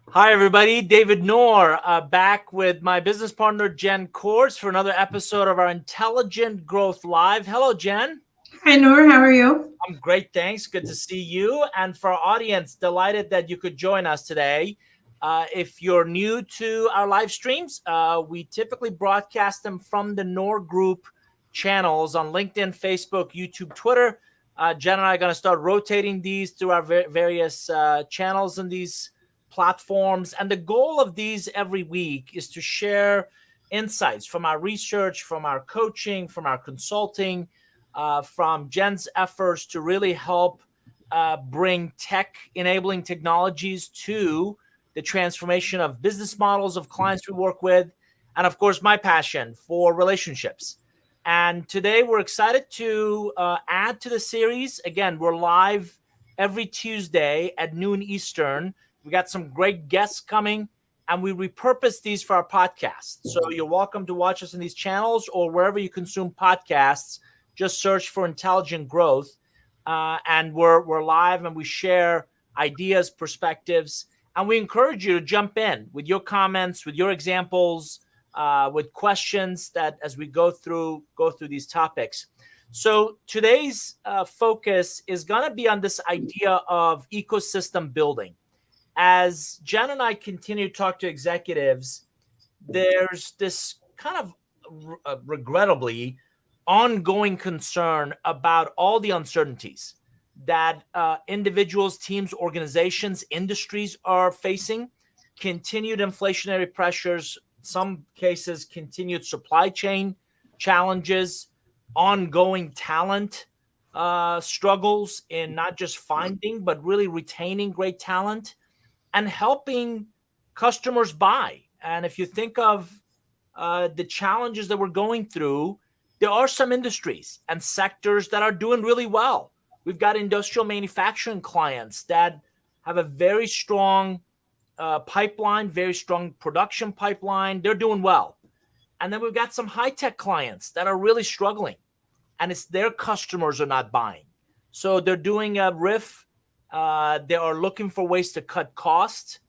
Hi, everybody. David Noor back with my business partner, Jen Course, for another episode of our Intelligent Growth Live. Hello, Jen. Hi, Noor. How are you? I'm great. Thanks. Good to see you. And for our audience, delighted that you could join us today. If you're new to our live streams, we typically broadcast them from the Noor Group channels on LinkedIn, Facebook, YouTube, Twitter. Jen and I are going to start rotating these through our various channels in these platforms. And the goal of these every week is to share insights from our research, from our coaching, from our consulting, from Jen's efforts to really help bring tech enabling technologies to the transformation of business models of clients we work with, and of course, my passion for relationships. And today we're excited to add to the series. Again, we're live every Tuesday at noon Eastern. We got some great guests coming, and we repurpose these for our podcasts. So you're welcome to watch us in these channels or wherever you consume podcasts. Just search for Intelligent Growth, and we're live and we share ideas, perspectives, and we encourage you to jump in with your comments, with your examples, with questions that as we go through these topics. So today's focus is going to be on this idea of ecosystem building. As Jen and I continue to talk to executives, there's this kind of regrettably ongoing concern about all the uncertainties that individuals, teams, organizations, industries are facing, continued inflationary pressures, some cases, continued supply chain challenges, ongoing talent struggles in not just finding, but really retaining great talent and helping customers buy. And if you think of the challenges that we're going through, there are some industries and sectors that are doing really well. We've got industrial manufacturing clients that have a very strong pipeline, very strong production pipeline. They're doing well. And then we've got some high tech clients that are really struggling, and it's their customers are not buying. So they're doing a riff. They are looking for ways to cut costs.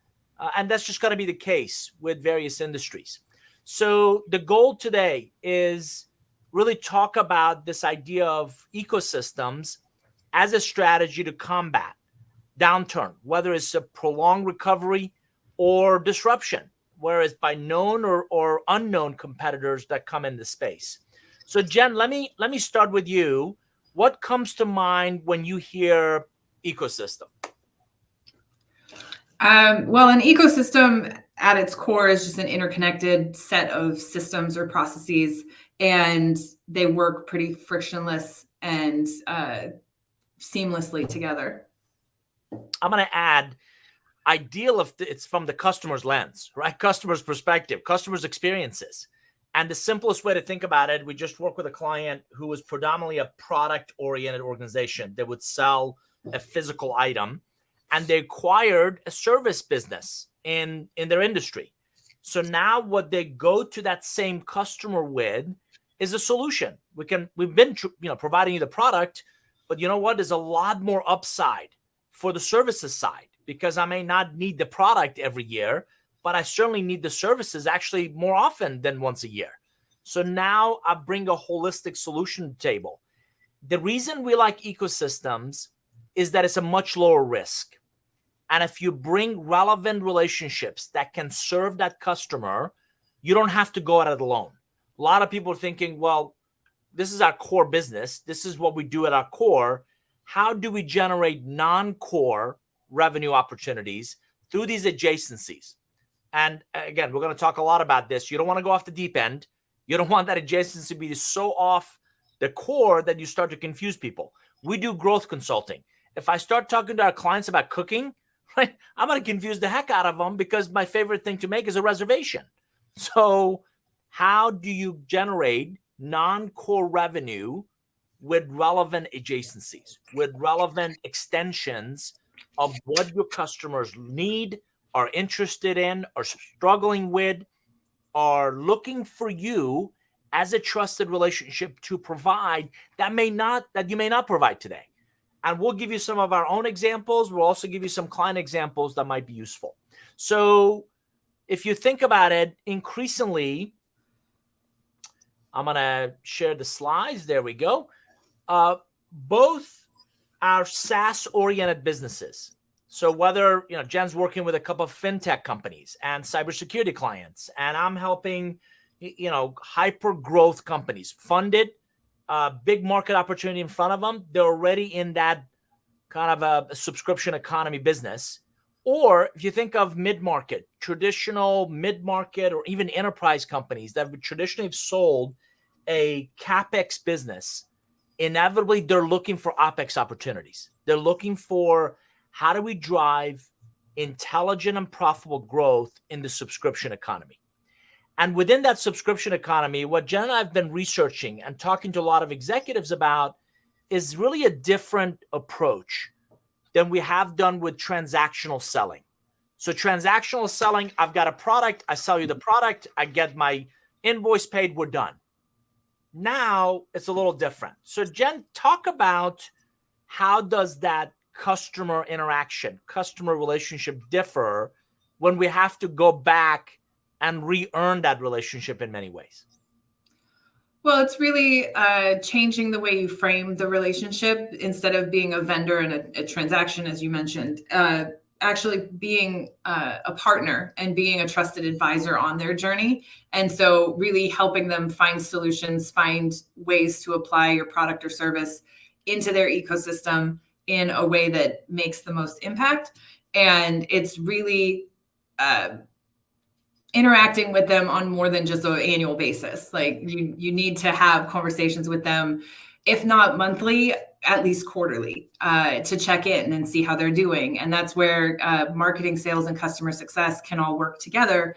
And that's just going to be the case with various industries. So the goal today is really talk about this idea of ecosystems as a strategy to combat downturn, whether it's a prolonged recovery or disruption, whereas by known or unknown competitors that come in the space. So Jen, let me start with you. What comes to mind when you hear ecosystem? Well, an ecosystem at its core is just an interconnected set of systems or processes, and they work pretty frictionless and seamlessly together. I'm going to add ideal if it's from the customer's lens, right? Customer's perspective, customer's experiences. And the simplest way to think about it, we just worked with a client who was predominantly a product oriented organization. They would sell a physical item, and they acquired a service business in their industry. So now what they go to that same customer with is a solution. We've been providing you the product, but you know what? There's a lot more upside for the services side, because I may not need the product every year, but I certainly need the services actually more often than once a year. So now I bring a holistic solution to the table. The reason we like ecosystems is that it's a much lower risk. And if you bring relevant relationships that can serve that customer, you don't have to go at it alone. A lot of people are thinking, well, this is our core business. This is what we do at our core. How do we generate non-core revenue opportunities through these adjacencies? And again, we're going to talk a lot about this. You don't want to go off the deep end. You don't want that adjacency to be so off the core that you start to confuse people. We do growth consulting. If I start talking to our clients about cooking, right, I'm going to confuse the heck out of them because my favorite thing to make is a reservation. So how do you generate non-core revenue with relevant adjacencies, with relevant extensions of what your customers need, are interested in, are struggling with, are looking for you as a trusted relationship to provide that you may not provide today. And we'll give you some of our own examples. We'll also give you some client examples that might be useful. So if you think about it, increasingly, I'm going to share the slides. There we go. Both are SaaS-oriented businesses. So whether, Jen's working with a couple of fintech companies and cybersecurity clients, and I'm helping, hyper growth companies, funded, big market opportunity in front of them. They're already in that kind of a subscription economy business. Or if you think of mid-market, traditional mid-market, or even enterprise companies that would traditionally have sold a CapEx business, inevitably they're looking for OpEx opportunities. They're looking for, how do we drive intelligent and profitable growth in the subscription economy? And within that subscription economy, what Jen and I have been researching and talking to a lot of executives about is really a different approach than we have done with transactional selling. So transactional selling, I've got a product, I sell you the product, I get my invoice paid, we're done. Now it's a little different. So Jen, talk about how does that customer interaction, customer relationship differ when we have to go back and re-earn that relationship in many ways? Well, it's really changing the way you frame the relationship. Instead of being a vendor and a transaction, as you mentioned, actually being a partner and being a trusted advisor on their journey. And so really helping them find solutions, find ways to apply your product or service into their ecosystem in a way that makes the most impact. And it's really interacting with them on more than just an annual basis. Like you need to have conversations with them, if not monthly, at least quarterly, to check in and see how they're doing. And that's where marketing, sales, and customer success can all work together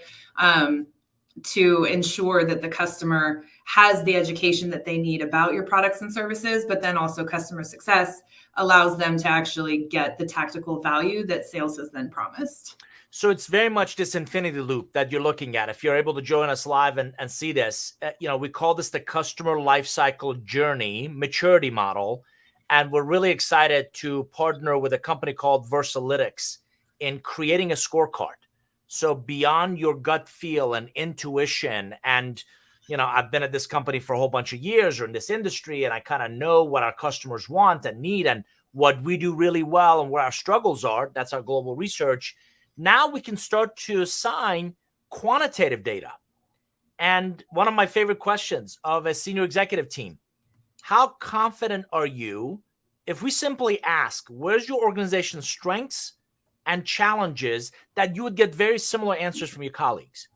to ensure that the customer has the education that they need about your products and services, but then also customer success allows them to actually get the tactical value that sales has then promised. So it's very much this infinity loop that you're looking at. If you're able to join us live and see this, we call this the customer lifecycle journey maturity model. And we're really excited to partner with a company called Versalytics in creating a scorecard. So beyond your gut feel and intuition, and I've been at this company for a whole bunch of years or in this industry, and I kind of know what our customers want and need and what we do really well and where our struggles are. That's our global research. Now we can start to assign quantitative data. And one of my favorite questions of a senior executive team, how confident are you if we simply ask, where's your organization's strengths and challenges, that you would get very similar answers from your colleagues?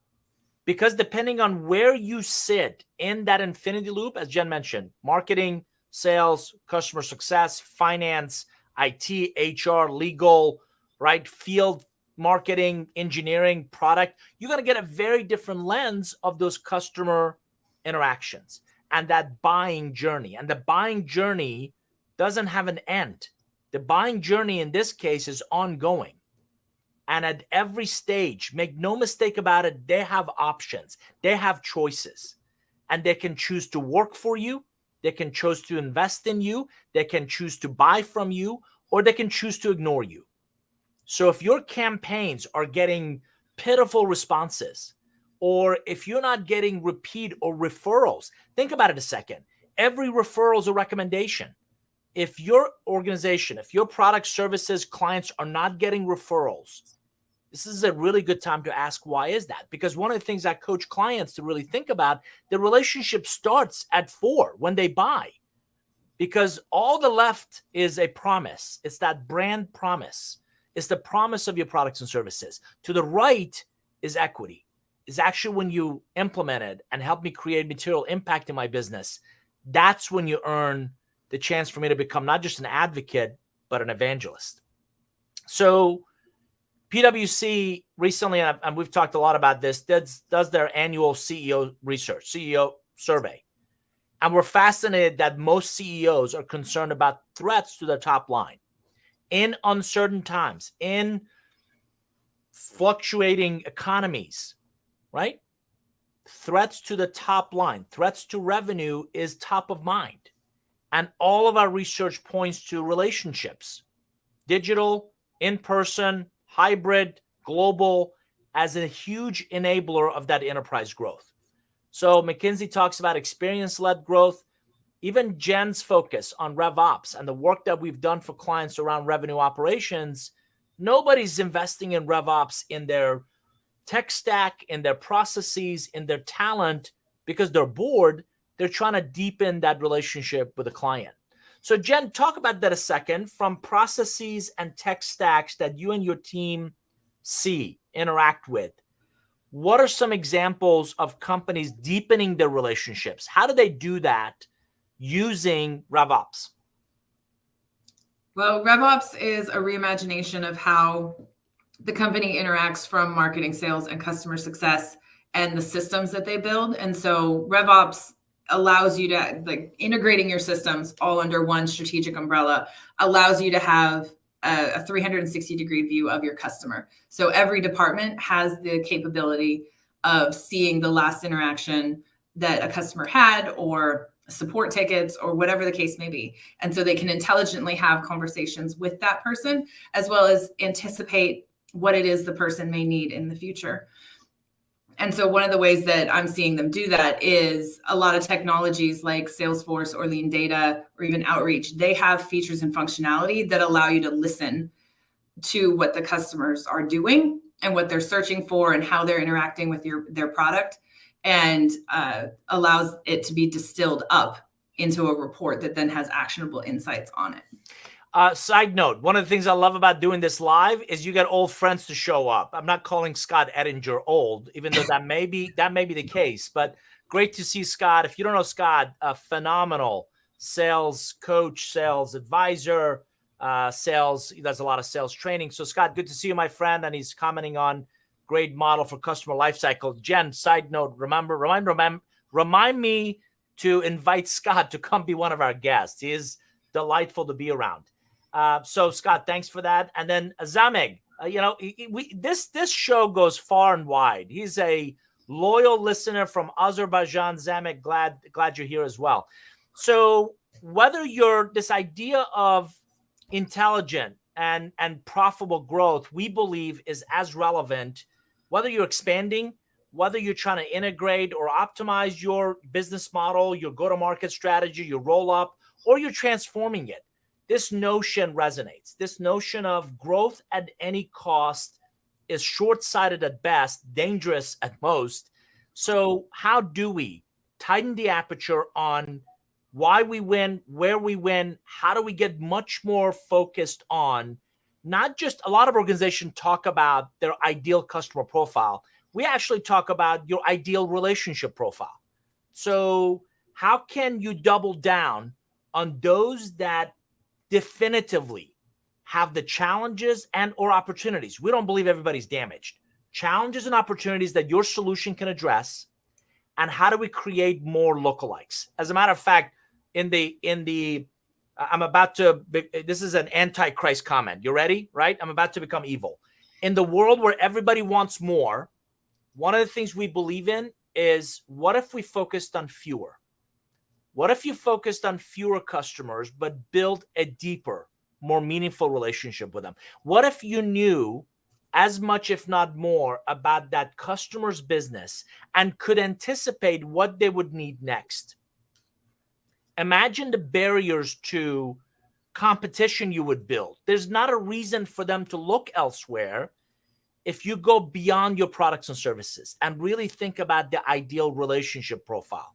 Because depending on where you sit in that infinity loop, as Jen mentioned, marketing, sales, customer success, finance, IT, HR, legal, right, field, marketing, engineering, product, you're going to get a very different lens of those customer interactions and that buying journey. And the buying journey doesn't have an end. The buying journey in this case is ongoing. And at every stage, make no mistake about it, they have options. They have choices. And they can choose to work for you. They can choose to invest in you. They can choose to buy from you, or they can choose to ignore you. So if your campaigns are getting pitiful responses, or if you're not getting repeat or referrals, think about it a second. Every referral is a recommendation. If your organization, if your product, services, clients are not getting referrals, this is a really good time to ask, why is that? Because one of the things I coach clients to really think about, the relationship starts at 4 when they buy. Because all the left is a promise. It's that brand promise. It's the promise of your products and services. To the right is equity. It's actually when you implement it and help me create material impact in my business, that's when you earn the chance for me to become not just an advocate, but an evangelist. So PwC recently, and we've talked a lot about this, does their annual CEO research, CEO survey. And we're fascinated that most CEOs are concerned about threats to their top line. In uncertain times, in fluctuating economies, right? Threats to the top line, threats to revenue is top of mind. And all of our research points to relationships, digital, in-person, hybrid, global, as a huge enabler of that enterprise growth. So McKinsey talks about experience-led growth. Even Jen's focus on RevOps and the work that we've done for clients around revenue operations, nobody's investing in RevOps in their tech stack, in their processes, in their talent because they're bored. They're trying to deepen that relationship with the client. So Jen, talk about that a second, from processes and tech stacks that you and your team see, interact with. What are some examples of companies deepening their relationships? How do they do that using RevOps? Well, RevOps is a reimagination of how the company interacts from marketing, sales, and customer success and the systems that they build. And so RevOps allows you to, like, integrating your systems all under one strategic umbrella allows you to have a 360-degree view of your customer. So every department has the capability of seeing the last interaction that a customer had, or support tickets, or whatever the case may be. And so they can intelligently have conversations with that person, as well as anticipate what it is the person may need in the future. And so one of the ways that I'm seeing them do that is a lot of technologies like Salesforce or Lean Data or even Outreach. They have features and functionality that allow you to listen to what the customers are doing and what they're searching for and how they're interacting with their product, and allows it to be distilled up into a report that then has actionable insights on it. Side note, one of the things I love about doing this live is you get old friends to show up. I'm not calling Scott Ettinger old, even though that may be the case, but great to see Scott. If you don't know Scott, a phenomenal sales coach, sales advisor, he does a lot of sales training. So Scott, good to see you, my friend. And he's commenting on great model for customer lifecycle. Jen, side note, remind me to invite Scott to come be one of our guests. He is delightful to be around. So Scott, thanks for that. And then Zamig, this show goes far and wide. He's a loyal listener from Azerbaijan. Zamig, glad you're here as well. So whether you're this idea of intelligent and profitable growth, we believe is as relevant, whether you're expanding, whether you're trying to integrate or optimize your business model, your go-to-market strategy, your roll-up, or you're transforming it. This notion resonates. This notion of growth at any cost is short-sighted at best, dangerous at most. So how do we tighten the aperture on why we win, where we win? How do we get much more focused on not just, a lot of organizations talk about their ideal customer profile. We actually talk about your ideal relationship profile. So how can you double down on those that definitively have the challenges and or opportunities? We don't believe everybody's damaged. Challenges and opportunities that your solution can address, and how do we create more lookalikes? As a matter of fact, this is an antichrist comment. You ready? Right? I'm about to become evil. In the world where everybody wants more, one of the things we believe in is, what if we focused on fewer? What if you focused on fewer customers, but built a deeper, more meaningful relationship with them? What if you knew as much, if not more, about that customer's business and could anticipate what they would need next? Imagine the barriers to competition you would build. There's not a reason for them to look elsewhere if you go beyond your products and services and really think about the ideal relationship profile.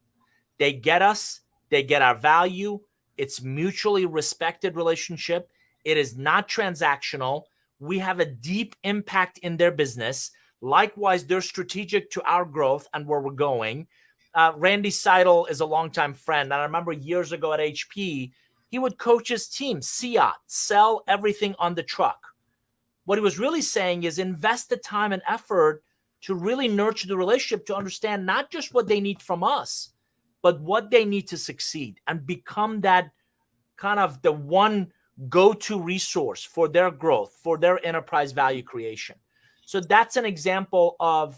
They get us. They get our value. It's mutually respected relationship. It is not transactional. We have a deep impact in their business. Likewise, they're strategic to our growth and where we're going. Randy Seidel is a longtime friend. And I remember years ago at HP, he would coach his team, SEAT, sell everything on the truck. What he was really saying is, invest the time and effort to really nurture the relationship, to understand not just what they need from us, but what they need to succeed, and become that kind of the one go-to resource for their growth, for their enterprise value creation. So that's an example of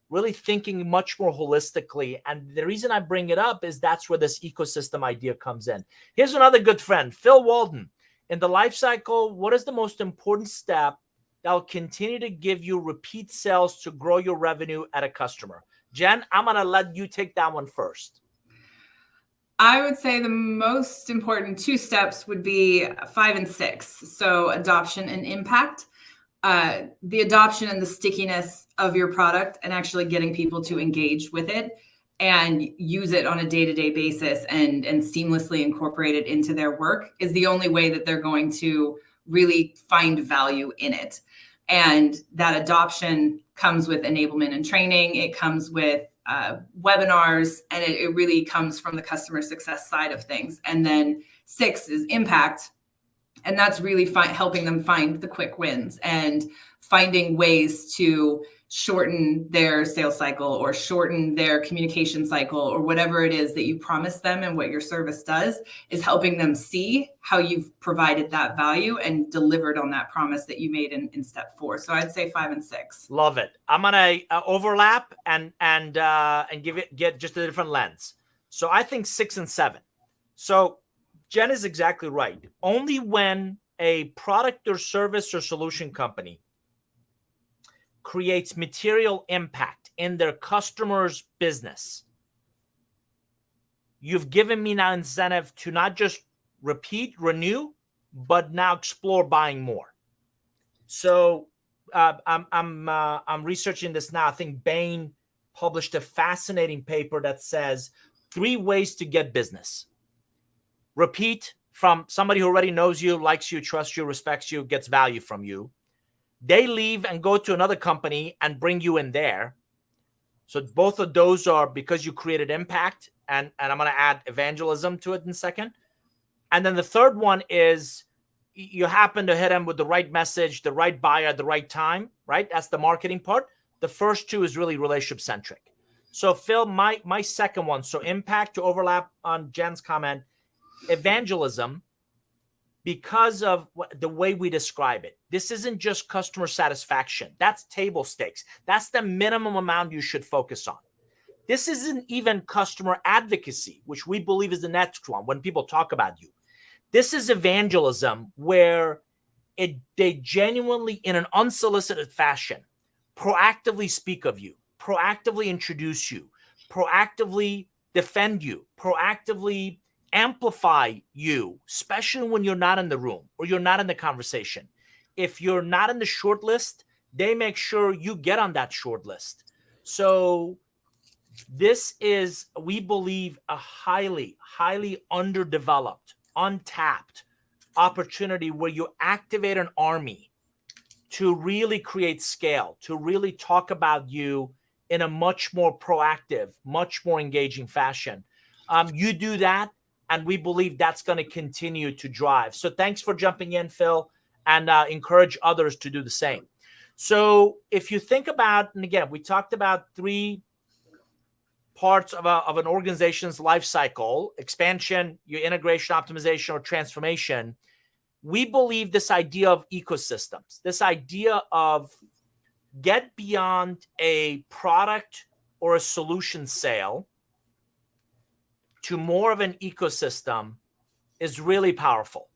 really thinking much more holistically. And the reason I bring it up is that's where this ecosystem idea comes in. Here's another good friend, Phil Walden. In the life cycle, what is the most important step that will continue to give you repeat sales to grow your revenue at a customer? Jen, I'm going to let you take that one first. I would say the most important 2 steps would be 5 and 6. So adoption and impact. The adoption and the stickiness of your product and actually getting people to engage with it and use it on a day-to-day basis and seamlessly incorporate it into their work is the only way that they're going to really find value in it. And that adoption comes with enablement and training. It comes with webinars, and it really comes from the customer success side of things. And then 6 is impact. And that's really helping them find the quick wins and finding ways to shorten their sales cycle or shorten their communication cycle or whatever it is that you promise them. And what your service does is helping them see how you've provided that value and delivered on that promise that you made in step 4. So I'd say 5 and 6. Love it. I'm gonna overlap and get just a different lens. So I think 6 and 7. So Jen is exactly right. Only when a product or service or solution company creates material impact in their customer's business, you've given me now incentive to not just repeat, renew, but now explore buying more. So I'm researching this now. I think Bain published a fascinating paper that says 3 ways to get business. Repeat from somebody who already knows you, likes you, trusts you, respects you, gets value from you. They leave and go to another company and bring you in there. So both of those are because you created impact, and I'm going to add evangelism to it in a second. And then the third one is you happen to hit them with the right message, the right buyer at the right time, right? That's the marketing part. The first 2 is really relationship centric. So Phil, my second one, so impact, to overlap on Jen's comment, evangelism, because of the way we describe it. This isn't just customer satisfaction. That's table stakes. That's the minimum amount you should focus on. This isn't even customer advocacy, which we believe is the next one when people talk about you. This is evangelism, where they genuinely, in an unsolicited fashion, proactively speak of you, proactively introduce you, proactively defend you, proactively amplify you, especially when you're not in the room or you're not in the conversation. If you're not in the short list, they make sure you get on that short list. So this is, we believe, a highly, highly underdeveloped, untapped opportunity where you activate an army to really create scale, to really talk about you in a much more proactive, much more engaging fashion. You do that, and we believe that's going to continue to drive. So thanks for jumping in, Phil, and encourage others to do the same. So if you think about, and again, we talked about 3 parts of an organization's life cycle: expansion, your integration, optimization, or transformation. We believe this idea of ecosystems, this idea of get beyond a product or a solution sale to more of an ecosystem is really powerful.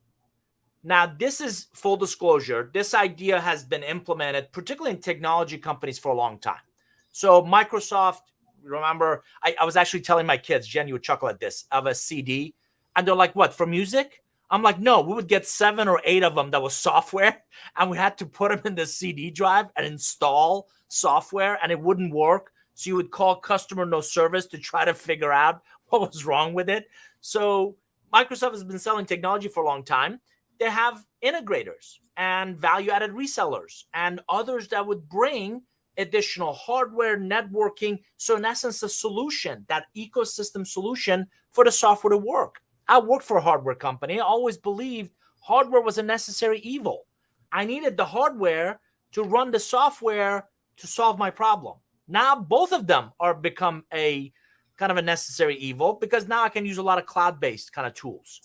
Now, this is full disclosure. This idea has been implemented, particularly in technology companies, for a long time. So Microsoft, remember, I was actually telling my kids, Jen, you would chuckle at this, of a CD. And they're like, what, for music? I'm like, no, we would get 7 or 8 of them that was software. And we had to put them in the CD drive and install software, and it wouldn't work. So you would call customer no service to try to figure out what was wrong with it. So Microsoft has been selling technology for a long time. They have integrators and value-added resellers and others that would bring additional hardware, networking. So in essence, a solution, that ecosystem solution for the software to work. I worked for a hardware company. I always believed hardware was a necessary evil. I needed the hardware to run the software to solve my problem. Now both of them are become a kind of a necessary evil, because now I can use a lot of cloud-based kind of tools.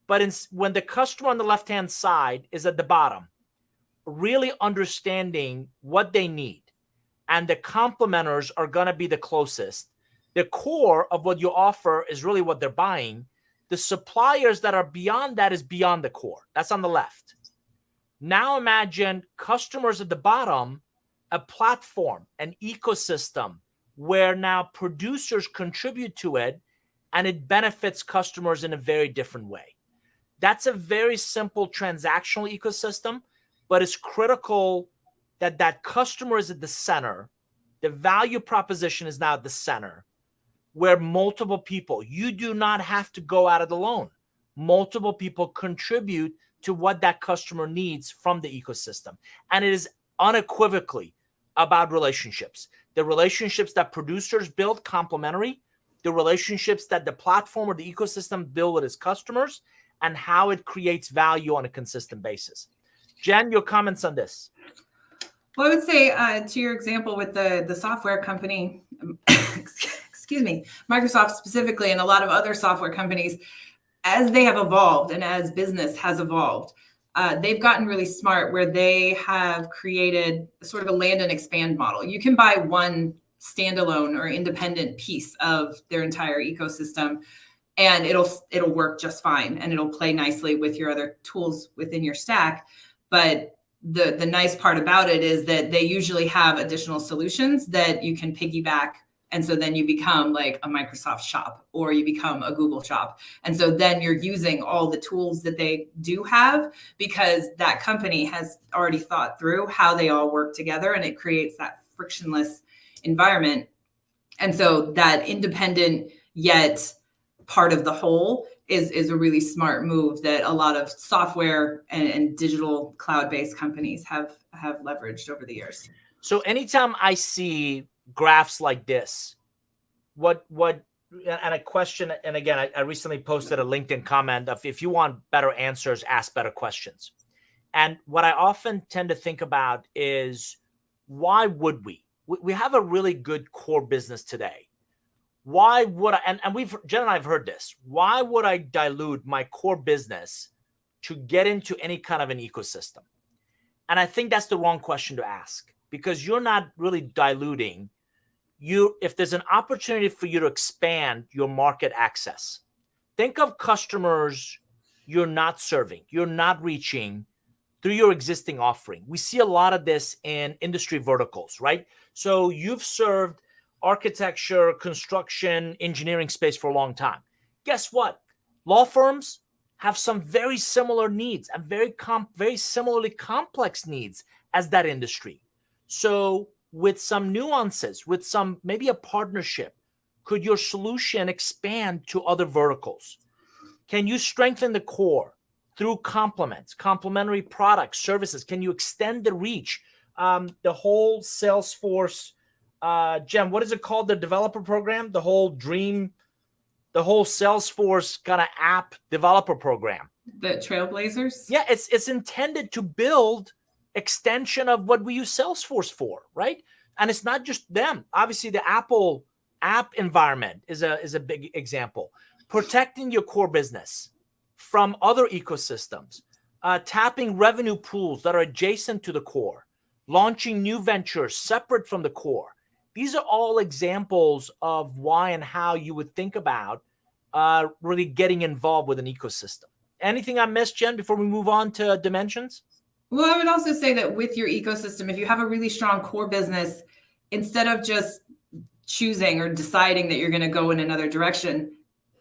But when the customer on the left-hand side is at the bottom, really understanding what they need, and the complementers are going to be the closest. The core of what you offer is really what they're buying. The suppliers that are beyond that is beyond the core. That's on the left. Now imagine customers at the bottom, a platform, an ecosystem where now producers contribute to it and it benefits customers in a very different way. That's a very simple transactional ecosystem, but it's critical that that customer is at the center. The value proposition is now at the center, where multiple people, you do not have to go at it alone. Multiple people contribute to what that customer needs from the ecosystem. And it is unequivocally about relationships. The relationships that producers build complementary, the relationships that the platform or the ecosystem build with its customers, and how it creates value on a consistent basis. Jen, your comments on this? Well, I would say to your example with the software company, excuse me, Microsoft specifically, and a lot of other software companies, as they have evolved and as business has evolved, they've gotten really smart where they have created sort of a land and expand model. You can buy one standalone or independent piece of their entire ecosystem, and it'll work just fine, and it'll play nicely with your other tools within your stack. But the nice part about it is that they usually have additional solutions that you can piggyback. And so then you become like a Microsoft shop, or you become a Google shop. And so then you're using all the tools that they do have, because that company has already thought through how they all work together, and it creates that frictionless environment. And so that independent yet part of the whole is a really smart move that a lot of software and digital cloud-based companies have leveraged over the years. So anytime I see graphs like this, what and a question, and again, I recently posted a LinkedIn comment of, if you want better answers, ask better questions. And what I often tend to think about is, why would we have a really good core business today? Why would I, and Jen and I have heard this, why would I dilute my core business to get into any kind of an ecosystem? And I think that's the wrong question to ask, because you're not really diluting. If there's an opportunity for you to expand your market access, think of customers you're not serving, you're not reaching through your existing offering. We see a lot of this in industry verticals, right? So you've served architecture, construction, engineering space for a long time. Guess what? Law firms have some very similar needs and very similarly complex needs as that industry. So with some nuances, with some maybe a partnership, could your solution expand to other verticals? Can you strengthen the core through complementary products, services? Can you extend the reach? The whole Salesforce, Jen, what is it called? The developer program, the whole Salesforce kind of app developer program. The Trailblazers? Yeah, it's intended to build extension of what we use Salesforce for, right? And it's not just them. Obviously, the Apple app environment is a big example. Protecting your core business from other ecosystems, tapping revenue pools that are adjacent to the core, launching new ventures separate from the core. These are all examples of why and how you would think about really getting involved with an ecosystem. Anything I missed, Jen, before we move on to dimensions? Well, I would also say that with your ecosystem, if you have a really strong core business, instead of just choosing or deciding that you're going to go in another direction,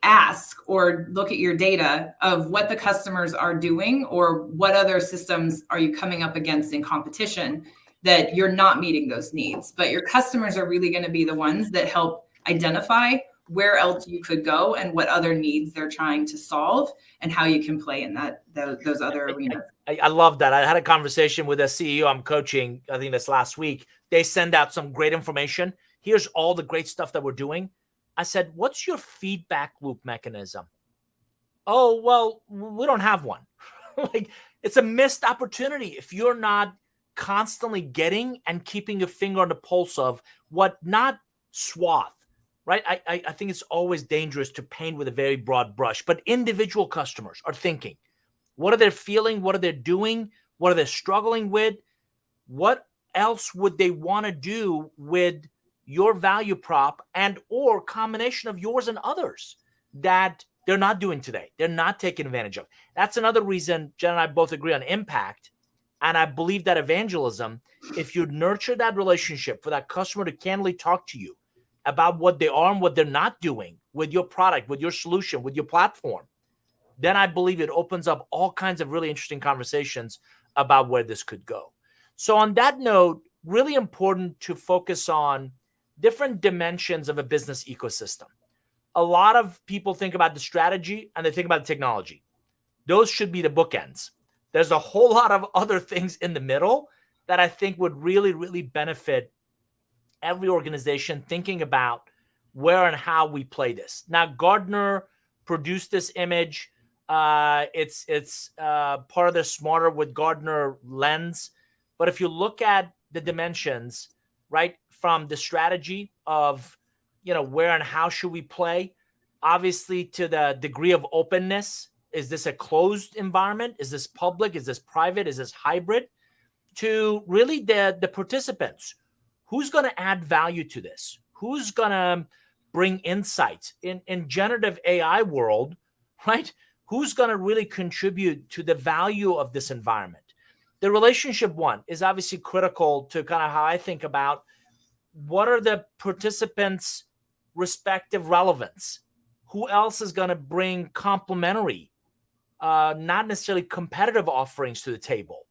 ask or look at your data of what the customers are doing, or what other systems are you coming up against in competition that you're not meeting those needs. But your customers are really going to be the ones that help identify where else you could go and what other needs they're trying to solve, and how you can play in those other arenas. I love that. I had a conversation with a CEO I'm coaching, I think this last week. They send out some great information. Here's all the great stuff that we're doing. I said, what's your feedback loop mechanism? Oh, well, we don't have one. Like, it's a missed opportunity if you're not constantly getting and keeping your finger on the pulse of what, not swath, right? I think it's always dangerous to paint with a very broad brush, but individual customers are thinking, what are they feeling? What are they doing? What are they struggling with? What else would they want to do with your value prop and or combination of yours and others that they're not doing today, they're not taking advantage of? That's another reason Jen and I both agree on impact. And I believe that evangelism, if you nurture that relationship for that customer to candidly talk to you about what they are and what they're not doing with your product, with your solution, with your platform, then I believe it opens up all kinds of really interesting conversations about where this could go. So on that note, really important to focus on different dimensions of a business ecosystem. A lot of people think about the strategy and they think about the technology. Those should be the bookends. There's a whole lot of other things in the middle that I think would really, really benefit every organization thinking about where and how we play this. Now, Gardner produced this image. It's part of the Smarter with Gardner lens. But if you look at the dimensions, right, from the strategy of, where and how should we play, obviously to the degree of openness. Is this a closed environment? Is this public? Is this private? Is this hybrid? To really the participants. Who's going to add value to this? Who's going to bring insights in generative AI world, right? Who's going to really contribute to the value of this environment? The relationship one is obviously critical to kind of how I think about what are the participants' respective relevance? Who else is going to bring complementary, not necessarily competitive offerings to the table?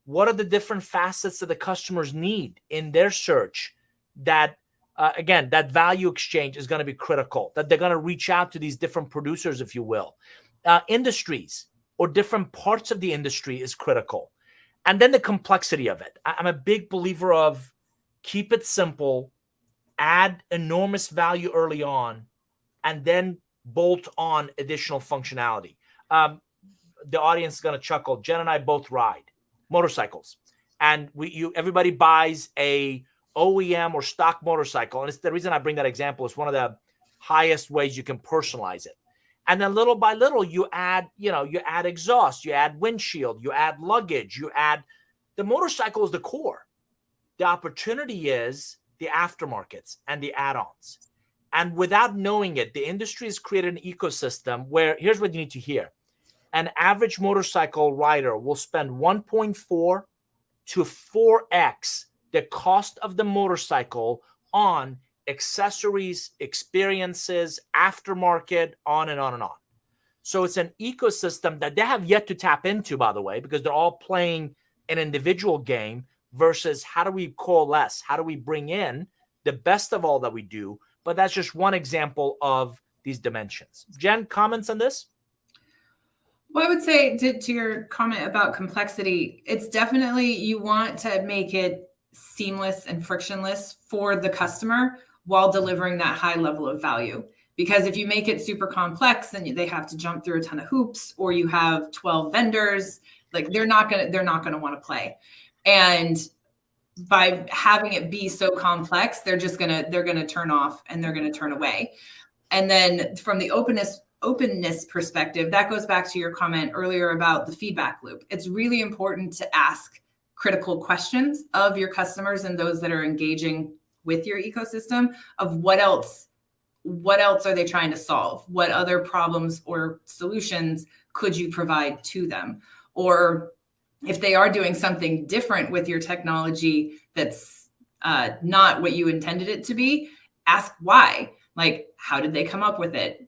What are the different facets that the customers need in their search that, again, that value exchange is going to be critical, that they're going to reach out to these different producers, if you will. Industries or different parts of the industry is critical. And then the complexity of it. I'm a big believer of keep it simple, add enormous value early on, and then bolt on additional functionality. The audience is going to chuckle. Jen and I both ride motorcycles, and everybody buys a OEM or stock motorcycle, and it's the reason I bring that example. It's one of the highest ways you can personalize it. And then little by little, you add exhaust, you add windshield, you add luggage, the motorcycle is the core. The opportunity is the aftermarkets and the add-ons. And without knowing it, the industry has created an ecosystem where, here's what you need to hear. An average motorcycle rider will spend 1.4 to 4x the cost of the motorcycle on accessories, experiences, aftermarket, on and on and on. So it's an ecosystem that they have yet to tap into, by the way, because they're all playing an individual game versus how do we coalesce? How do we bring in the best of all that we do? But that's just one example of these dimensions. Jen, comments on this? Well, I would say to your comment about complexity, it's definitely you want to make it seamless and frictionless for the customer while delivering that high level of value. Because if you make it super complex, then they have to jump through a ton of hoops, or you have 12 vendors, like they're not gonna want to play. And by having it be so complex, they're gonna turn off and they're gonna turn away. And then from the openness perspective, that goes back to your comment earlier about the feedback loop. It's really important to ask critical questions of your customers and those that are engaging with your ecosystem of what else are they trying to solve? What other problems or solutions could you provide to them? Or if they are doing something different with your technology that's not what you intended it to be, ask why. Like, how did they come up with it?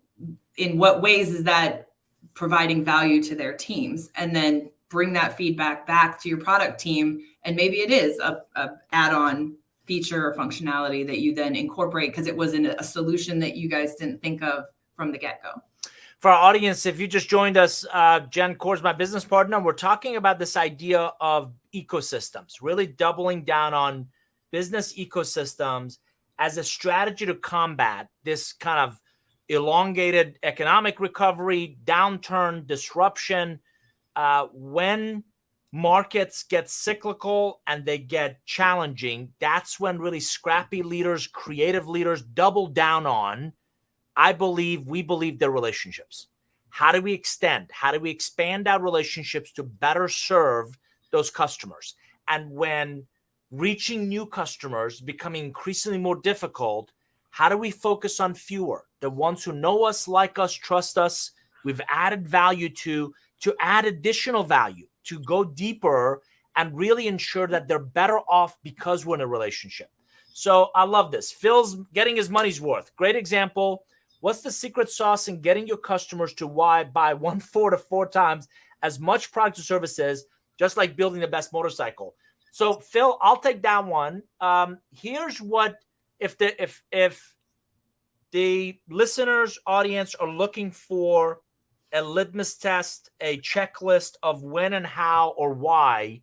In what ways is that providing value to their teams? And then bring that feedback back to your product team. And maybe it is a add-on feature or functionality that you then incorporate because it wasn't a solution that you guys didn't think of from the get-go. For our audience, if you just joined us, Jen Core is my business partner. We're talking about this idea of ecosystems, really doubling down on business ecosystems as a strategy to combat this kind of elongated economic recovery, downturn, disruption. When markets get cyclical and they get challenging, that's when really scrappy leaders, creative leaders double down on, we believe their relationships. How do we extend? How do we expand our relationships to better serve those customers? And when reaching new customers becoming increasingly more difficult, how do we focus on fewer, the ones who know us, like us, trust us, we've added value to add additional value, to go deeper and really ensure that they're better off because we're in a relationship. So I love this. Phil's getting his money's worth. Great example. What's the secret sauce in getting your customers to buy 1.4 to 4 times as much product or services, just like building the best motorcycle? So Phil, I'll take that one. Here's what, if the listeners audience are looking for a litmus test, a checklist of when and how or why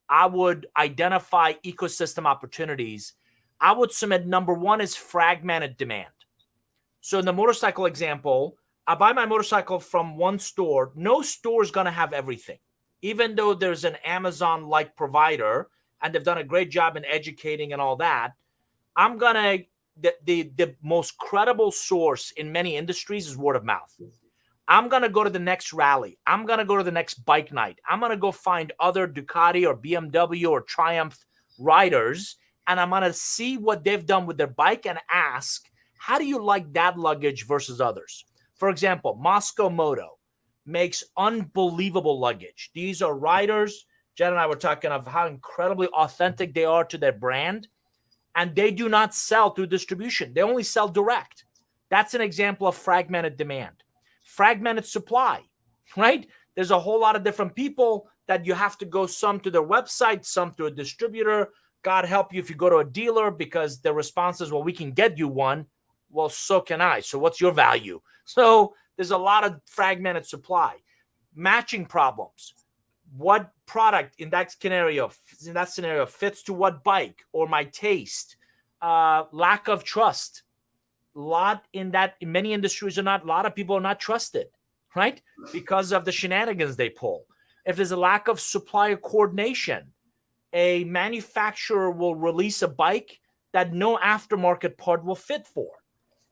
I would identify ecosystem opportunities, I would submit number one is fragmented demand. So in the motorcycle example, I buy my motorcycle from one store. No store is going to have everything. Even though there's an Amazon-like provider and they've done a great job in educating and all that, I'm going to, the most credible source in many industries is word of mouth. I'm going to go to the next rally. I'm going to go to the next bike night. I'm going to go find other Ducati or BMW or Triumph riders, and I'm going to see what they've done with their bike and ask, how do you like that luggage versus others? For example, Moscow Moto makes unbelievable luggage. These are riders. Jen and I were talking of how incredibly authentic they are to their brand, and they do not sell through distribution. They only sell direct. That's an example of fragmented demand. Fragmented supply, right? There's a whole lot of different people that you have to go, some to their website, some to a distributor. God help you if you go to a dealer, because the response is, well, we can get you one. Well, so can I. So what's your value? So there's a lot of fragmented supply. Matching problems. What product in that scenario fits to what bike or my taste? Lack of trust. In many industries a lot of people are not trusted, right? Because of the shenanigans they pull. If there's a lack of supplier coordination, a manufacturer will release a bike that no aftermarket part will fit for.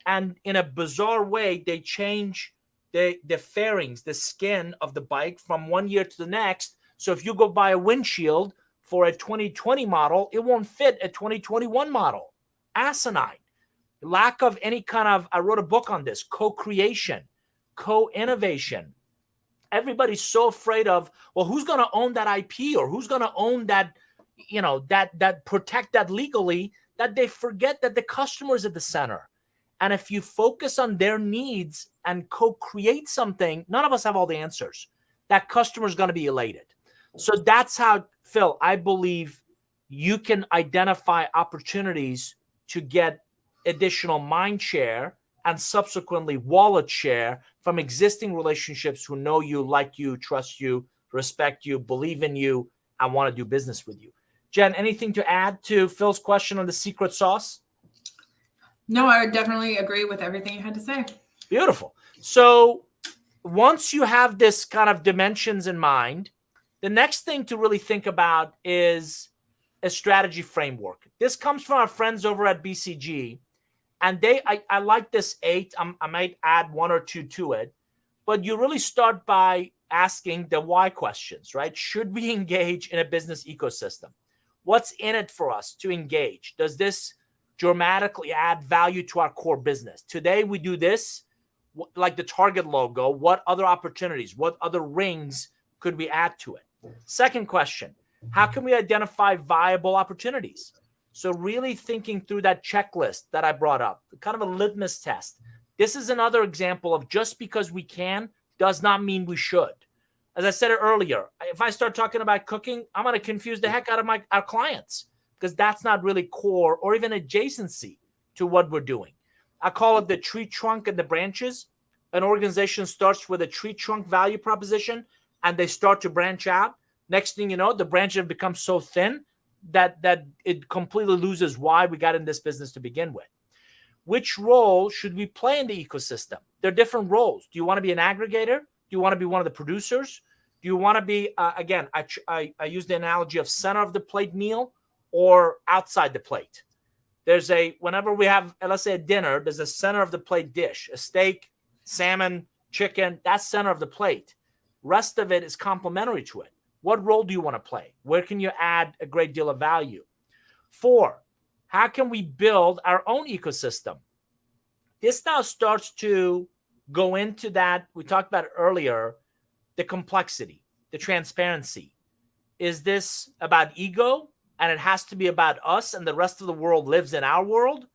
And in a bizarre way, they change the fairings, the skin of the bike from one year to the next. So if you go buy a windshield for a 2020 model, it won't fit a 2021 model. Asinine. Lack of any kind of, I wrote a book on this, co-creation, co-innovation. Everybody's so afraid of, well, who's going to own that IP, or who's going to own that, that protect that legally, that they forget that the customer is at the center. And if you focus on their needs and co-create something, none of us have all the answers. That customer is going to be elated. So that's how, Phil, I believe you can identify opportunities to get additional mind share and subsequently wallet share from existing relationships who know you, like you, trust you, respect you, believe in you, and want to do business with you. Jen, anything to add to Phil's question on the secret sauce? No, I would definitely agree with everything you had to say. Beautiful. So once you have this kind of dimensions in mind, the next thing to really think about is a strategy framework. This comes from our friends over at BCG. And I like this 8. I might add 1 or 2 to it. But you really start by asking the why questions, right? Should we engage in a business ecosystem? What's in it for us to engage? Does this dramatically add value to our core business? Today we do this, like the Target logo. What other opportunities, what other rings could we add to it? Second question, how can we identify viable opportunities? So really thinking through that checklist that I brought up, kind of a litmus test. This is another example of just because we can does not mean we should. As I said earlier, if I start talking about cooking, I'm going to confuse the heck out of our clients, because that's not really core or even adjacency to what we're doing. I call it the tree trunk and the branches. An organization starts with a tree trunk value proposition and they start to branch out. Next thing you know, the branches have become so thin that it completely loses why we got in this business to begin with. Which role should we play in the ecosystem? There are different roles. Do you want to be an aggregator? Do you want to be one of the producers? Do you want to be, again, I use the analogy of center of the plate meal or outside the plate. There's whenever we have, let's say, a dinner, there's a center of the plate dish, a steak, salmon, chicken, that's center of the plate. Rest of it is complementary to it. What role do you want to play? Where can you add a great deal of value? 4, how can we build our own ecosystem? This now starts to go into that, we talked about it earlier, the complexity, the transparency. Is this about ego and it has to be about us and the rest of the world lives in our world?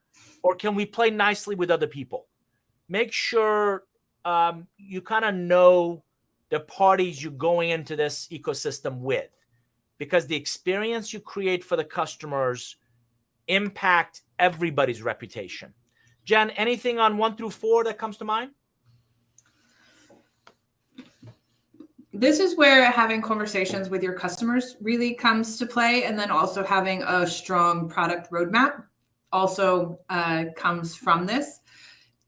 Or can we play nicely with other people? Make sure you kind of know the parties you're going into this ecosystem with, because the experience you create for the customers impact everybody's reputation. Jen, anything on 1 through 4 that comes to mind? This is where having conversations with your customers really comes to play. And then also having a strong product roadmap also comes from this.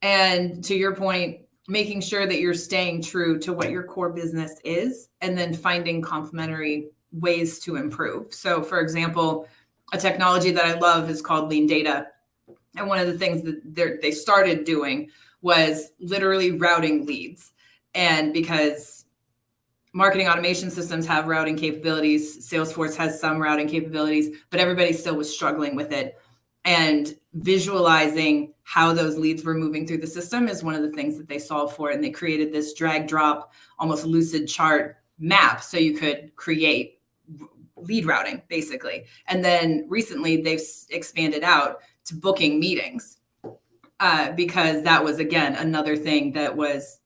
And to your point, making sure that you're staying true to what your core business is, and then finding complementary ways to improve. So, for example, a technology that I love is called Lean Data. And one of the things that they started doing was literally routing leads. And because marketing automation systems have routing capabilities, Salesforce has some routing capabilities, but everybody still was struggling with it. And visualizing how those leads were moving through the system is one of the things that they solved for. And they created this drag drop, almost lucid chart map so you could create lead routing, basically. And then recently they've expanded out to booking meetings because that was, again, another thing that was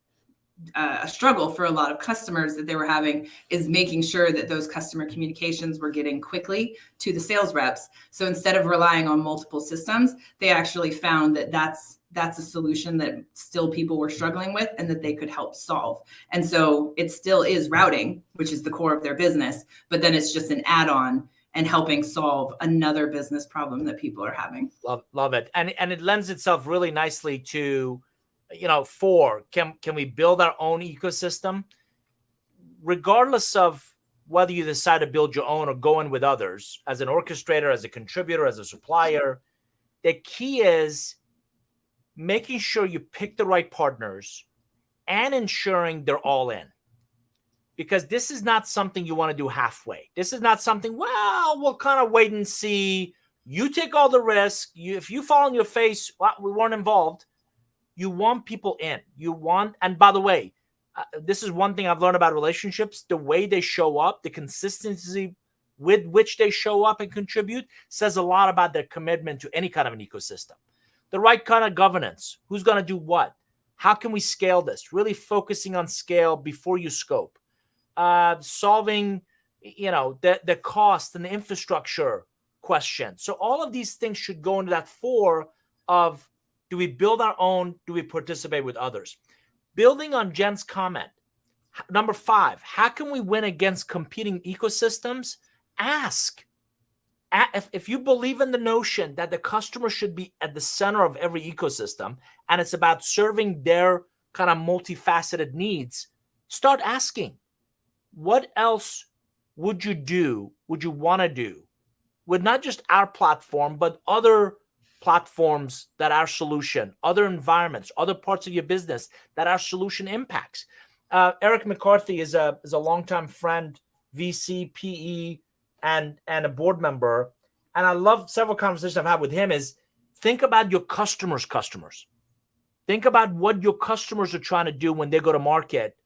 a struggle for a lot of customers that they were having, is making sure that those customer communications were getting quickly to the sales reps. So instead of relying on multiple systems, they actually found that that's a solution that still people were struggling with and that they could help solve. And so it still is routing, which is the core of their business, but then it's just an add-on and helping solve another business problem that people are having. Love it. And it lends itself really nicely to, 4, can we build our own ecosystem? Regardless of whether you decide to build your own or go in with others, as an orchestrator, as a contributor, as a supplier, the key is making sure you pick the right partners and ensuring they're all in. Because this is not something you want to do halfway. This is not something, well, we'll kind of wait and see. You take all the risk. If you fall on your face, well, we weren't involved. You want people in. And by the way, this is one thing I've learned about relationships. The way they show up, the consistency with which they show up and contribute says a lot about their commitment to any kind of an ecosystem. The right kind of governance. Who's going to do what? How can we scale this? Really focusing on scale before you scope. Solving, the cost and the infrastructure question. So all of these things should go into that 4 of, do we build our own? Do we participate with others? Building on Jen's comment, number 5, how can we win against competing ecosystems? Ask. If you believe in the notion that the customer should be at the center of every ecosystem and it's about serving their kind of multifaceted needs, start asking. What else would you want to do with not just our platform, but other platforms that our solution, other environments, other parts of your business that our solution impacts? Eric McCarthy is a longtime friend, VC, PE, and a board member. And I love several conversations I've had with him is, think about your customers. Think about what your customers are trying to do when they go to market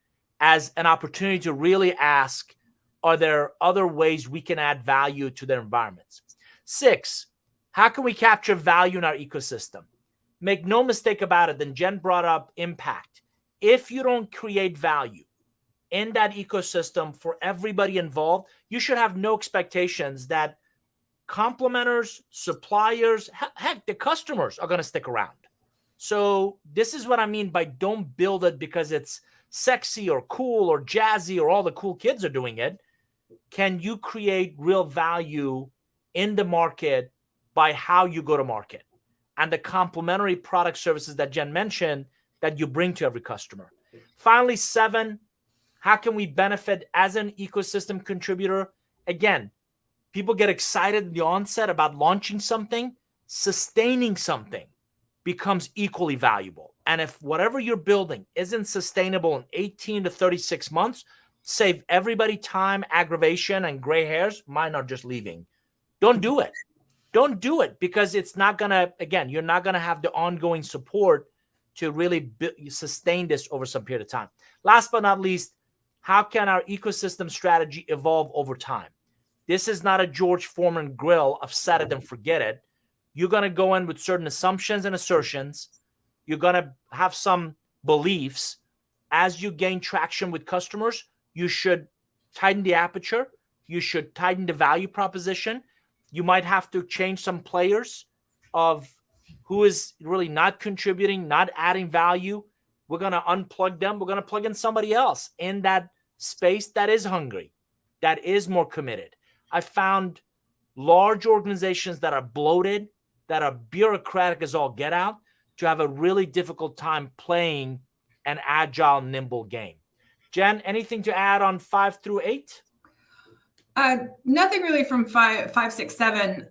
as an opportunity to really ask, are there other ways we can add value to their environments? 6, how can we capture value in our ecosystem? Make no mistake about it, then Jen brought up impact. If you don't create value in that ecosystem for everybody involved, you should have no expectations that complementers, suppliers, heck, the customers are going to stick around. So this is what I mean by don't build it because it's sexy or cool or jazzy or all the cool kids are doing it. Can you create real value in the market by how you go to market and the complementary product services that Jen mentioned that you bring to every customer? Finally, 7, how can we benefit as an ecosystem contributor? Again, people get excited at the onset about launching something. Sustaining something becomes equally valuable. And if whatever you're building isn't sustainable in 18 to 36 months, save everybody time, aggravation, and gray hairs. Mine are just leaving. Don't do it. Don't do it because it's not going to, again, you're not going to have the ongoing support to really sustain this over some period of time. Last but not least, how can our ecosystem strategy evolve over time? This is not a George Foreman grill of set it and forget it. You're going to go in with certain assumptions and assertions. You're going to have some beliefs. As you gain traction with customers, you should tighten the aperture. You should tighten the value proposition. You might have to change some players of who is really not contributing, not adding value. We're going to unplug them. We're going to plug in somebody else in that space that is hungry, that is more committed. I found large organizations that are bloated, that are bureaucratic as all get out, to have a really difficult time playing an agile, nimble game. Jen, anything to add on 5 through 8? Nothing really from 5, 6, 7,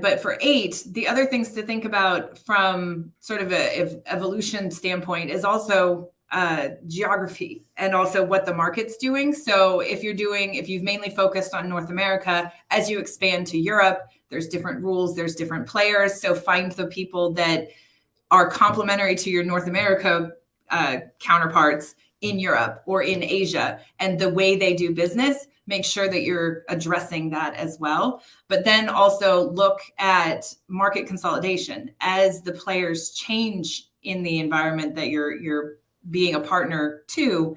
but for 8, the other things to think about from sort of a evolution standpoint is also geography and also what the market's doing. So if you've mainly focused on North America, as you expand to Europe, there's different rules, there's different players. So find the people that are complementary to your North America counterparts in Europe or in Asia, and the way they do business, make sure that you're addressing that as well. But then also look at market consolidation as the players change in the environment that you're being a partner to.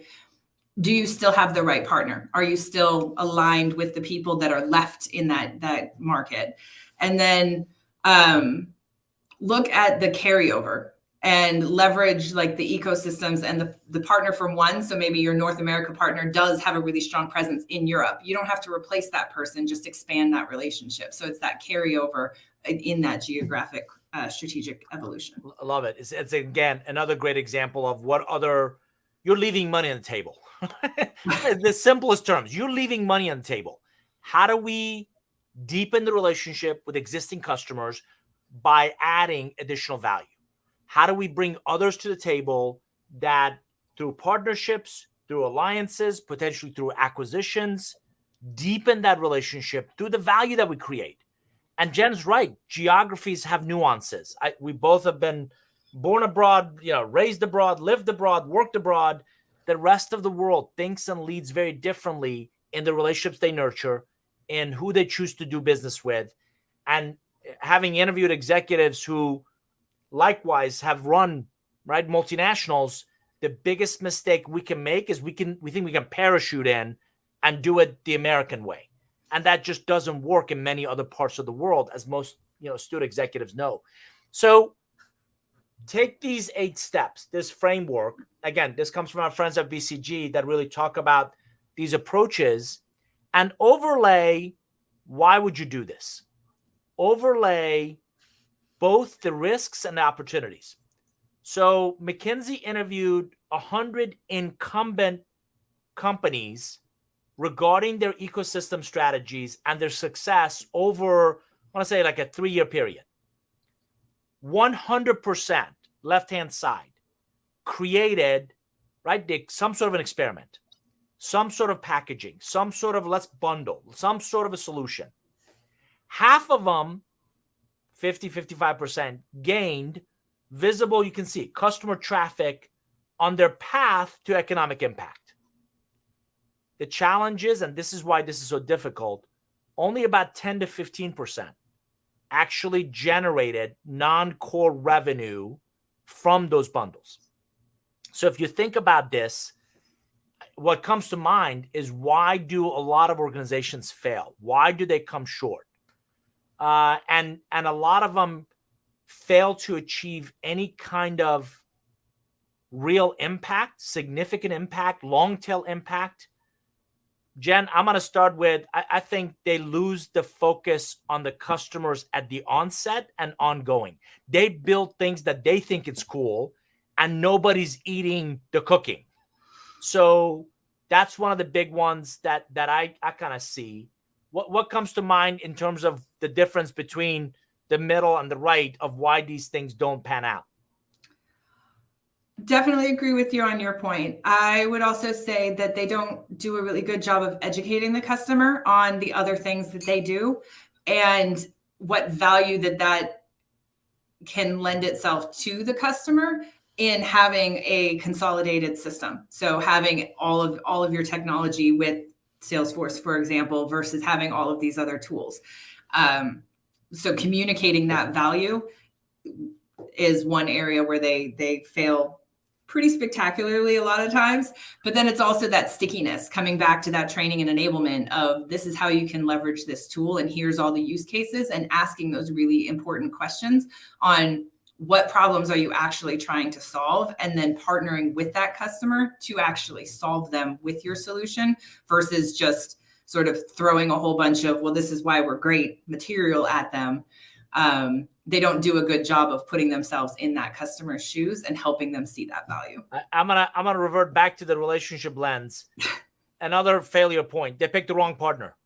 Do you still have the right partner? Are you still aligned with the people that are left in that market? And then look at the carryover and leverage like the ecosystems and the partner from one. So maybe your North America partner does have a really strong presence in Europe. You don't have to replace that person, just expand that relationship. So it's that carryover in that geographic strategic evolution. I love it. It's again, another great example of you're leaving money on the table. The simplest terms, you're leaving money on the table. How do we deepen the relationship with existing customers by adding additional value? How do we bring others to the table that through partnerships, through alliances, potentially through acquisitions, deepen that relationship through the value that we create? And Jen's right. Geographies have nuances. We both have been born abroad, raised abroad, lived abroad, worked abroad. The rest of the world thinks and leads very differently in the relationships they nurture and who they choose to do business with. And having interviewed executives who likewise have run multinationals, the biggest mistake we can make is we think we can parachute in and do it the American way. And that just doesn't work in many other parts of the world, as most astute executives know. So take these 8 steps, this framework. Again, this comes from our friends at BCG that really talk about these approaches, and overlay why would you do this? Overlay both the risks and the opportunities. So McKinsey interviewed 100 incumbent companies regarding their ecosystem strategies and their success over, I want to say like a 3-year period. 100%, left-hand side, created, some sort of an experiment, some sort of packaging, some sort of let's bundle, some sort of a solution. Half of them, 50-55%, gained visible, you can see, customer traffic on their path to economic impact. The challenge is, and this is why this is so difficult, only about 10-15% actually generated non-core revenue from those bundles. So if you think about this, what comes to mind is, why do a lot of organizations fail? Why do they come short? And a lot of them fail to achieve any kind of real impact, significant impact, long tail impact. Jen, I'm going to start with, I think they lose the focus on the customers at the onset and ongoing. They build things that they think it's cool, and nobody's eating the cooking. So that's one of the big ones that I kind of see. What comes to mind in terms of the difference between the middle and the right of why these things don't pan out? Definitely agree with you on your point. I would also say that they don't do a really good job of educating the customer on the other things that they do and what value that can lend itself to the customer in having a consolidated system. So having all of your technology with Salesforce, for example, versus having all of these other tools. So communicating that value is one area where they fail pretty spectacularly a lot of times. But then it's also that stickiness, coming back to that training and enablement of this is how you can leverage this tool, and here's all the use cases, and asking those really important questions on what problems are you actually trying to solve, and then partnering with that customer to actually solve them with your solution versus just sort of throwing a whole bunch of, well, this is why we're great material at them. They don't do a good job of putting themselves in that customer's shoes and helping them see that value. I'm gonna revert back to the relationship lens. Another failure point: they picked the wrong partner.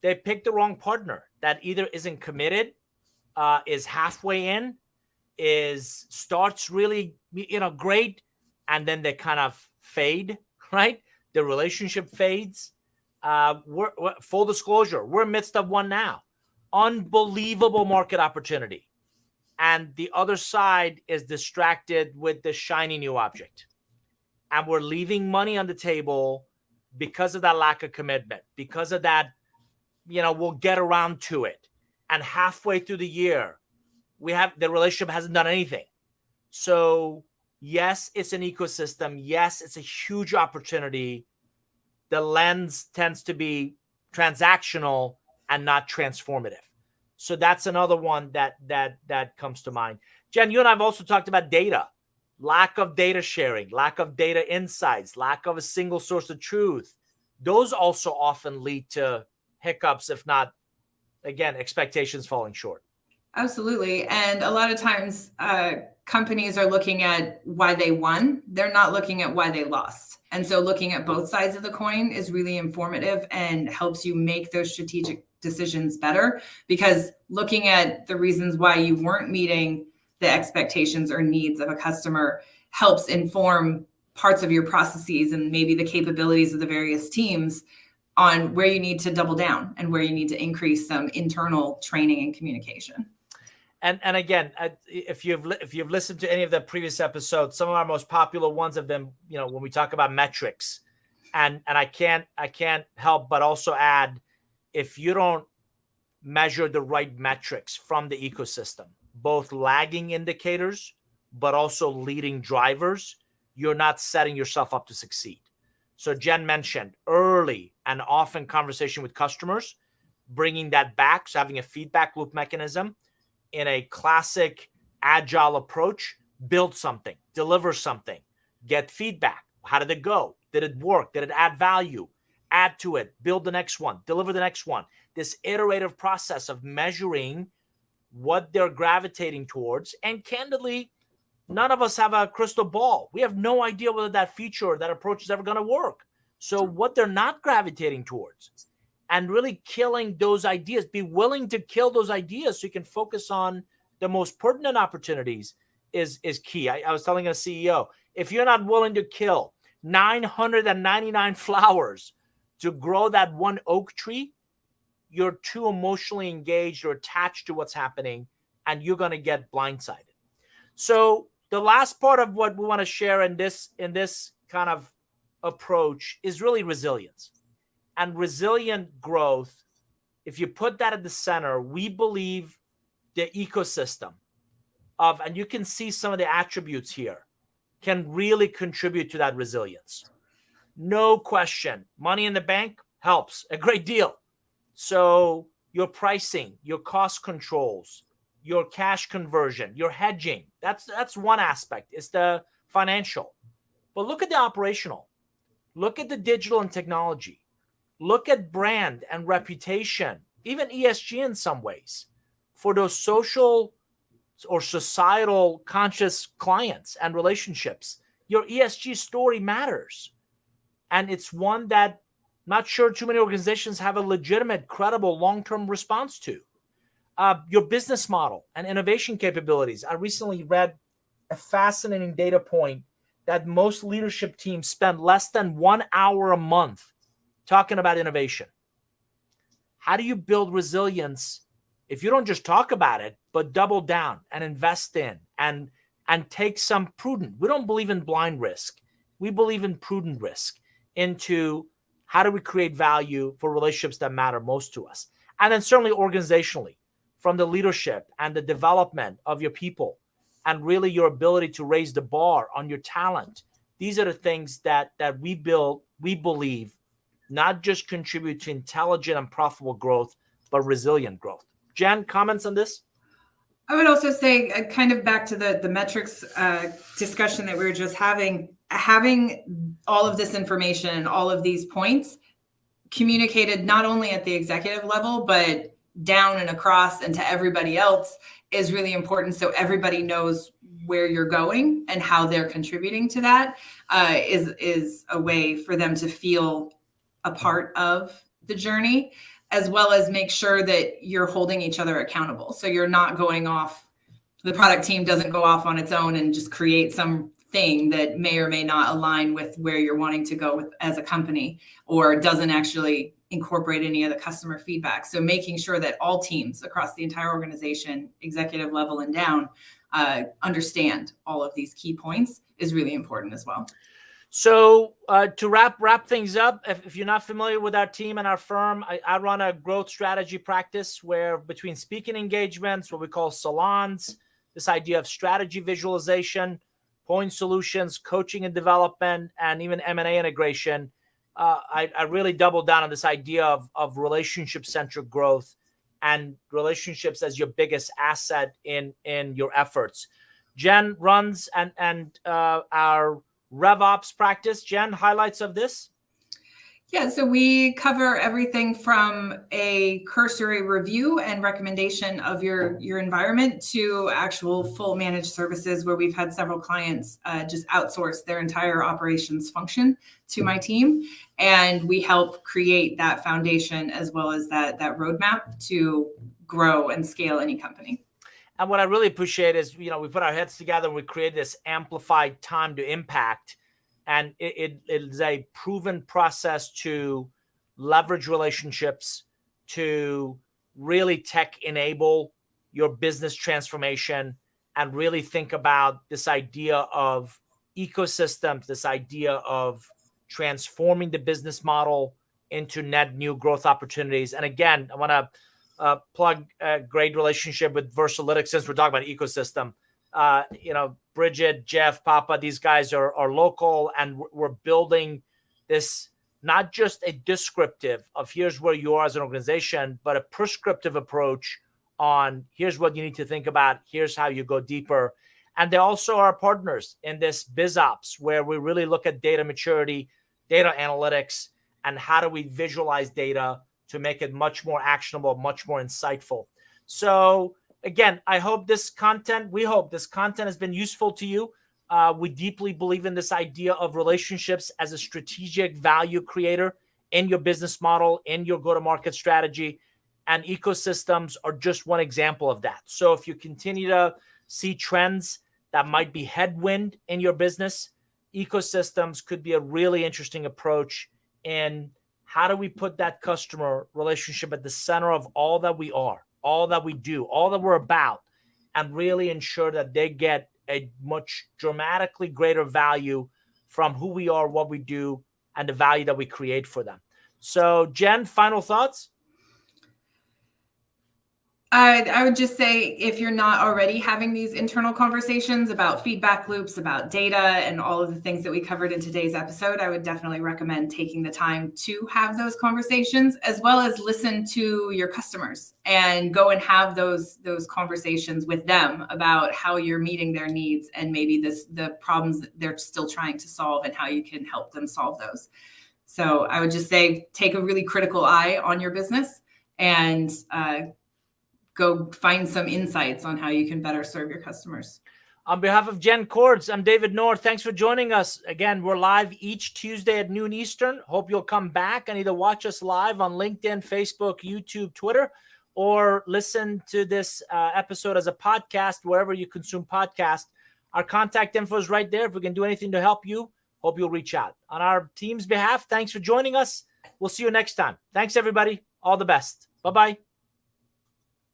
They picked the wrong partner that either isn't committed, is halfway in, starts really great, and then they kind of fade. Right, the relationship fades. We're full disclosure, we're in the midst of one now. Unbelievable market opportunity, and the other side is distracted with the shiny new object, and we're leaving money on the table because of that lack of commitment, because of that we'll get around to it, and halfway through the year the relationship hasn't done anything. So yes, it's an ecosystem, yes, it's a huge opportunity. The lens tends to be transactional and not transformative. So that's another one that comes to mind. Jen, you and I have also talked about data, lack of data sharing, lack of data insights, lack of a single source of truth. Those also often lead to hiccups, if not, again, expectations falling short. Absolutely. And a lot of times companies are looking at why they won. They're not looking at why they lost. And so looking at both sides of the coin is really informative and helps you make those strategic decisions better, because looking at the reasons why you weren't meeting the expectations or needs of a customer helps inform parts of your processes and maybe the capabilities of the various teams on where you need to double down and where you need to increase some internal training and communication. And again, if you've listened to any of the previous episodes, some of our most popular ones have been, when we talk about metrics, and I can't help but also add, if you don't measure the right metrics from the ecosystem, both lagging indicators but also leading drivers, you're not setting yourself up to succeed. So Jen mentioned early and often conversation with customers, bringing that back, so having a feedback loop mechanism in a classic agile approach. Build something, deliver something, get feedback. How did it go? Did it work? Did it add value? Add to it, build the next one, deliver the next one. This iterative process of measuring what they're gravitating towards. And candidly, none of us have a crystal ball. We have no idea whether that feature or that approach is ever going to work. So what they're not gravitating towards, and really killing those ideas, be willing to kill those ideas so you can focus on the most pertinent opportunities is key. I was telling a CEO, if you're not willing to kill 999 flowers to grow that one oak tree, you're too emotionally engaged or attached to what's happening, and you're going to get blindsided. So the last part of what we want to share in this kind of approach is really resilience. And resilient growth, if you put that at the center, we believe the ecosystem of, and you can see some of the attributes here, can really contribute to that resilience. No question. Money in the bank helps a great deal. So your pricing, your cost controls, your cash conversion, your hedging, that's one aspect. It's the financial. But look at the operational. Look at the digital and technology. Look at brand and reputation, even ESG in some ways, for those social or societal conscious clients and relationships. Your ESG story matters. And it's one that not sure too many organizations have a legitimate, credible, long-term response to. Your business model and innovation capabilities. I recently read a fascinating data point that most leadership teams spend less than 1 hour a month talking about innovation. How do you build resilience if you don't just talk about it, but double down and invest in and take some prudent? We don't believe in blind risk. We believe in prudent risk into how do we create value for relationships that matter most to us? And then certainly organizationally, from the leadership and the development of your people, and really your ability to raise the bar on your talent. These are the things that we believe not just contribute to intelligent and profitable growth, but resilient growth. Jen, comments on this? I would also say, kind of back to the metrics discussion that we were just having all of this information and all of these points communicated not only at the executive level, but down and across and to everybody else is really important. So everybody knows where you're going and how they're contributing to that is a way for them to feel a part of the journey, as well as make sure that you're holding each other accountable. So you're not going off, the product team doesn't go off on its own and just create some thing that may or may not align with where you're wanting to go with as a company, or doesn't actually incorporate any of the customer feedback. So making sure that all teams across the entire organization, executive level and down, understand all of these key points is really important as well. So to wrap things up, if you're not familiar with our team and our firm, I run a growth strategy practice where between speaking engagements, what we call salons, this idea of strategy visualization, point solutions, coaching and development, and even M&A integration, I really double down on this idea of relationship-centric growth and relationships as your biggest asset in your efforts. Jen runs and our RevOps practice. Jen, highlights of this? Yeah, so we cover everything from a cursory review and recommendation of your environment to actual full managed services, where we've had several clients just outsource their entire operations function to my team. And we help create that foundation as well as that roadmap to grow and scale any company. And what I really appreciate is, we put our heads together and we create this amplified time to impact. And it is a proven process to leverage relationships, to really tech enable your business transformation, and really think about this idea of ecosystems, this idea of transforming the business model into net new growth opportunities. And again, I want to plug a great relationship with Versalytics, since we're talking about ecosystem. Bridget, Jeff, Papa, these guys are local, and we're building this, not just a descriptive of here's where you are as an organization, but a prescriptive approach on here's what you need to think about, here's how you go deeper. And they also are partners in this BizOps, where we really look at data maturity, data analytics, and how do we visualize data to make it much more actionable, much more insightful. So again, we hope this content has been useful to you. We deeply believe in this idea of relationships as a strategic value creator in your business model, in your go-to-market strategy, and ecosystems are just one example of that. So if you continue to see trends that might be headwind in your business, ecosystems could be a really interesting approach in how do we put that customer relationship at the center of all that we are, all that we do, all that we're about, and really ensure that they get a much dramatically greater value from who we are, what we do, and the value that we create for them. So, Jen, final thoughts? I would just say, if you're not already having these internal conversations about feedback loops, about data, and all of the things that we covered in today's episode, I would definitely recommend taking the time to have those conversations, as well as listen to your customers and go and have those conversations with them about how you're meeting their needs and maybe the problems that they're still trying to solve and how you can help them solve those. So I would just say, take a really critical eye on your business and go find some insights on how you can better serve your customers. On behalf of Jen Cords, I'm David Noor. Thanks for joining us. Again, we're live each Tuesday at noon Eastern. Hope you'll come back and either watch us live on LinkedIn, Facebook, YouTube, Twitter, or listen to this episode as a podcast, wherever you consume podcasts. Our contact info is right there. If we can do anything to help you, hope you'll reach out. On our team's behalf, thanks for joining us. We'll see you next time. Thanks, everybody. All the best. Bye-bye.